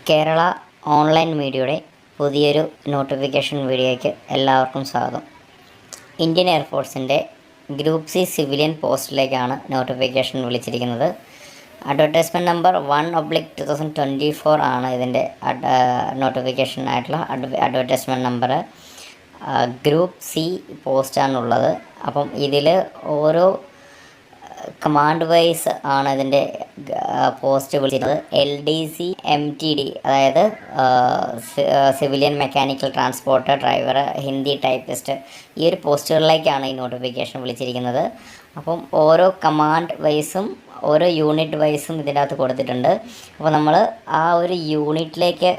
Kerala online മീഡിയയുടെ പുതിയൊരു notification വീഡിയോയ്ക്ക് എല്ലാവർക്കും സ്വാഗതം. ഇന്ത്യൻ എയർഫോഴ്സിൻ്റെ ഗ്രൂപ്പ് സി സിവിലിയൻ പോസ്റ്റിലേക്കാണ് നോട്ടിഫിക്കേഷൻ വിളിച്ചിരിക്കുന്നത്. അഡ്വർടൈസ്മെൻറ്റ് നമ്പർ 1/2024 ആണ് ഇതിൻ്റെ നോട്ടിഫിക്കേഷൻ ആയിട്ടുള്ള അഡ്വർടൈസ്മെൻറ്റ് നമ്പർ. ഗ്രൂപ്പ് സി പോസ്റ്റാണുള്ളത്. അപ്പം ഇതിൽ ഓരോ കമാൻഡ് വൈസ് ആണ് ഇതിൻ്റെ പോസ്റ്റ് വിളിച്ചിരുന്നത്. LDC MTD, അതായത് civilian mechanical transporter driver, Hindi typist, ഈ ഒരു പോസ്റ്റുകളിലേക്കാണ് ഈ നോട്ടിഫിക്കേഷൻ വിളിച്ചിരിക്കുന്നത്. അപ്പം ഓരോ കമാൻഡ് വൈസും ഓരോ യൂണിറ്റ് വൈസും ഇതിൻ്റെ അകത്ത് കൊടുത്തിട്ടുണ്ട്. അപ്പോൾ നമ്മൾ ആ ഒരു യൂണിറ്റിലേക്ക്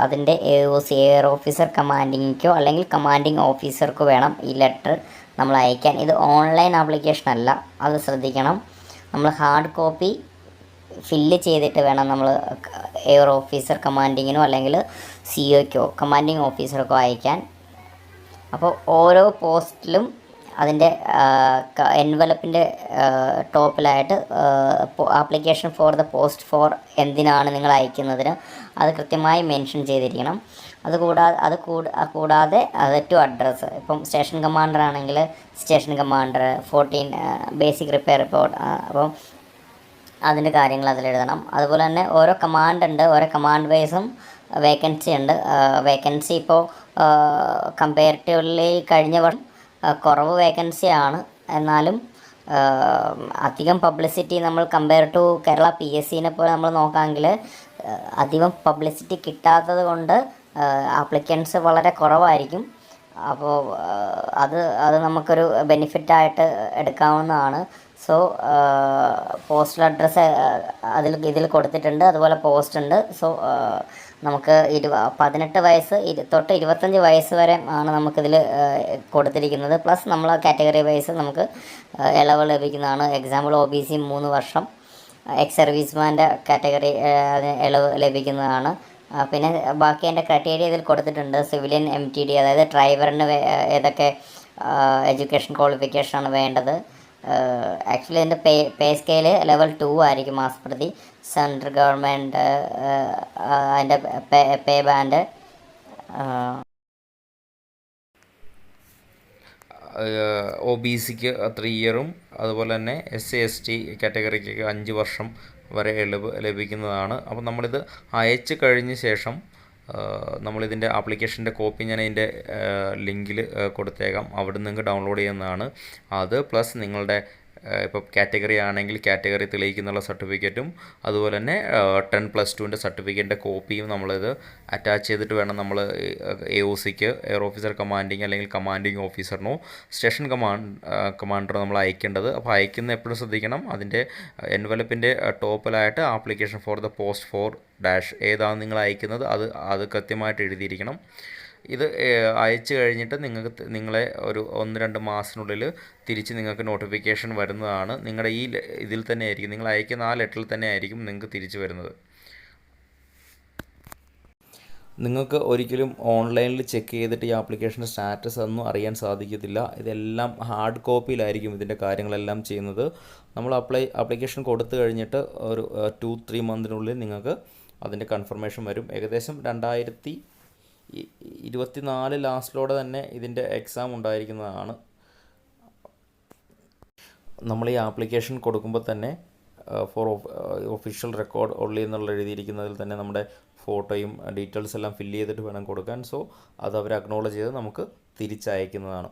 അതിൻ്റെ AOC എയർ ഓഫീസർ കമാൻഡിങ്ങോ അല്ലെങ്കിൽ കമാൻഡിങ് ഓഫീസർക്ക് വേണം ഈ ലെറ്റർ നമ്മൾ അയക്കാൻ. ഇത് ഓൺലൈൻ ആപ്ലിക്കേഷൻ അല്ല, അത് ശ്രദ്ധിക്കണം. നമ്മൾ ഹാർഡ് കോപ്പി ഫില്ല് ചെയ്തിട്ട് വേണം നമ്മൾ എയർ ഓഫീസർ കമാൻഡിങ്ങിനോ അല്ലെങ്കിൽ COക്കോ കമാൻഡിങ് ഓഫീസർക്കോ അയക്കാൻ. അപ്പോൾ ഓരോ പോസ്റ്റിലും അതിൻ്റെ എൻവലപ്പിൻ്റെ ടോപ്പിലായിട്ട് application for the post for എന്തിനാണ് നിങ്ങൾ അയക്കുന്നതിന് അത് കൃത്യമായി മെൻഷൻ ചെയ്തിരിക്കണം. കൂടാതെ അത് ടു അഡ്രസ്സ്, ഇപ്പം സ്റ്റേഷൻ കമാൻഡർ ആണെങ്കിൽ station commander 14 basic repair report, അപ്പം അതിൻ്റെ കാര്യങ്ങൾ അതിലെഴുതണം. അതുപോലെ തന്നെ ഓരോ കമാൻഡ് ഉണ്ട്, ഓരോ കമാൻഡ് വൈസും വേക്കൻസി ഉണ്ട്. വേക്കൻസി ഇപ്പോൾ കമ്പാരിറ്റീവ്ലി കഴിഞ്ഞ വർഷം കുറവ് വേക്കൻസിയാണ്. എന്നാലും അധികം പബ്ലിസിറ്റി നമ്മൾ കമ്പയർ ടു കേരള PSCനെ പോലെ നമ്മൾ നോക്കാമെങ്കിൽ അധികം പബ്ലിസിറ്റി കിട്ടാത്തത് കൊണ്ട് ആപ്ലിക്കൻസ് വളരെ കുറവായിരിക്കും. അപ്പോൾ അത് നമുക്കൊരു ബെനിഫിറ്റായിട്ട് എടുക്കാവുന്നതാണ്. സോ പോസ്റ്റൽ അഡ്രസ്സ് ഇതിൽ കൊടുത്തിട്ടുണ്ട്, അതുപോലെ പോസ്റ്റ് ഉണ്ട്. സോ നമുക്ക് 18 വയസ്സ് തൊട്ട് 25 വയസ്സ് വരെ ആണ് നമുക്കിതിൽ കൊടുത്തിരിക്കുന്നത്. പ്ലസ് നമ്മൾ കാറ്റഗറി വൈസ് നമുക്ക് ഇളവ് ലഭിക്കുന്നതാണ്. എക്സാമ്പിൾ OBC 3 വർഷം, എക്സ് സർവീസ്മാൻ്റെ കാറ്റഗറി ഇളവ് ലഭിക്കുന്നതാണ്. പിന്നെ ബാക്കി എൻ്റെ ക്രൈറ്റീരിയ ഇതിൽ കൊടുത്തിട്ടുണ്ട്. സിവിലിയൻ MTD, അതായത് ഡ്രൈവറിന് ഏതൊക്കെ എഡ്യൂക്കേഷൻ ക്വാളിഫിക്കേഷനാണ് വേണ്ടത്. ആക്ച്വലി ഇതിൻ്റെ പേ സ്കെയില് ലെവൽ 2 ആയിരിക്കും മാസ പ്രതി. സെൻട്രൽ ഗവൺമെൻറ് അതിൻ്റെ പേ ബാൻഡ് OBCക്ക് 3 ഇയറും അതുപോലെ തന്നെ SC/ST കാറ്റഗറിക്ക് 5 വർഷം വരെ ഇളവ് ലഭിക്കുന്നതാണ്. അപ്പോൾ നമ്മളിത് അയച്ചു കഴിഞ്ഞ ശേഷം നമ്മളിതിൻ്റെ ആപ്ലിക്കേഷൻ്റെ കോപ്പി ഞാൻ ഇതിൻ്റെ ലിങ്കിൽ കൊടുത്തേക്കാം, അവിടെ നിന്ന് നിങ്ങൾക്ക് ഡൗൺലോഡ് ചെയ്യുന്നതാണ്. അത് പ്ലസ് നിങ്ങളുടെ ഇപ്പോൾ കാറ്റഗറി ആണെങ്കിൽ കാറ്റഗറി തെളിയിക്കുന്നുള്ള സർട്ടിഫിക്കറ്റും അതുപോലെ തന്നെ 10+2ൻ്റെ സർട്ടിഫിക്കറ്റിൻ്റെ കോപ്പിയും നമ്മളിത് അറ്റാച്ച് ചെയ്തിട്ട് വേണം നമ്മൾ AOCക്ക്, എയർ ഓഫീസർ കമാൻഡിങ് അല്ലെങ്കിൽ കമാൻഡിങ് ഓഫീസറിനോ സ്റ്റേഷൻ കമാൻഡറോ നമ്മൾ അയക്കേണ്ടത്. അപ്പോൾ അയക്കുന്ന എപ്പോഴും ശ്രദ്ധിക്കണം, അതിൻ്റെ എൻവലപ്പിൻ്റെ ടോപ്പിലായിട്ട് application for the post for dash ഏതാണ് നിങ്ങൾ അയക്കുന്നത് അത് കൃത്യമായിട്ട് എഴുതിയിരിക്കണം. ഇത് അയച്ചു കഴിഞ്ഞിട്ട് നിങ്ങളെ ഒരു 1-2 മാസത്തിനുള്ളിൽ തിരിച്ച് നിങ്ങൾക്ക് നോട്ടിഫിക്കേഷൻ വരുന്നതാണ്. നിങ്ങളുടെ ഇതിൽ തന്നെ ആയിരിക്കും, നിങ്ങൾ അയക്കുന്ന ആ ലെറ്ററിൽ തന്നെ ആയിരിക്കും നിങ്ങൾക്ക് തിരിച്ച് വരുന്നത്. നിങ്ങൾക്ക് ഒരിക്കലും ഓൺലൈനിൽ ചെക്ക് ചെയ്തിട്ട് ഈ ആപ്ലിക്കേഷൻ്റെ സ്റ്റാറ്റസ് ഒന്നും അറിയാൻ സാധിക്കത്തില്ല. ഇതെല്ലാം ഹാർഡ് കോപ്പിയിലായിരിക്കും ഇതിൻ്റെ കാര്യങ്ങളെല്ലാം ചെയ്യുന്നത്. നമ്മൾ ആപ്ലിക്കേഷൻ കൊടുത്തു കഴിഞ്ഞിട്ട് ഒരു 2-3 മന്തിനുള്ളിൽ നിങ്ങൾക്ക് അതിൻ്റെ കൺഫർമേഷൻ വരും. ഏകദേശം 2024 ലാസ്റ്റിലോടെ തന്നെ ഇതിൻ്റെ എക്സാം ഉണ്ടായിരിക്കുന്നതാണ്. നമ്മൾ ഈ ആപ്ലിക്കേഷൻ കൊടുക്കുമ്പോൾ തന്നെ ഫോർ ഒഫീഷ്യൽ റെക്കോർഡ് ഓൺലി എന്നുള്ള എഴുതിയിരിക്കുന്നതിൽ തന്നെ നമ്മുടെ ഫോട്ടോയും ഡീറ്റെയിൽസ് എല്ലാം ഫില്ല് ചെയ്തിട്ട് വേണം കൊടുക്കാൻ. സോ അത് അവർ അക്നോളജ് ചെയ്ത് നമുക്ക് തിരിച്ചയക്കുന്നതാണ്.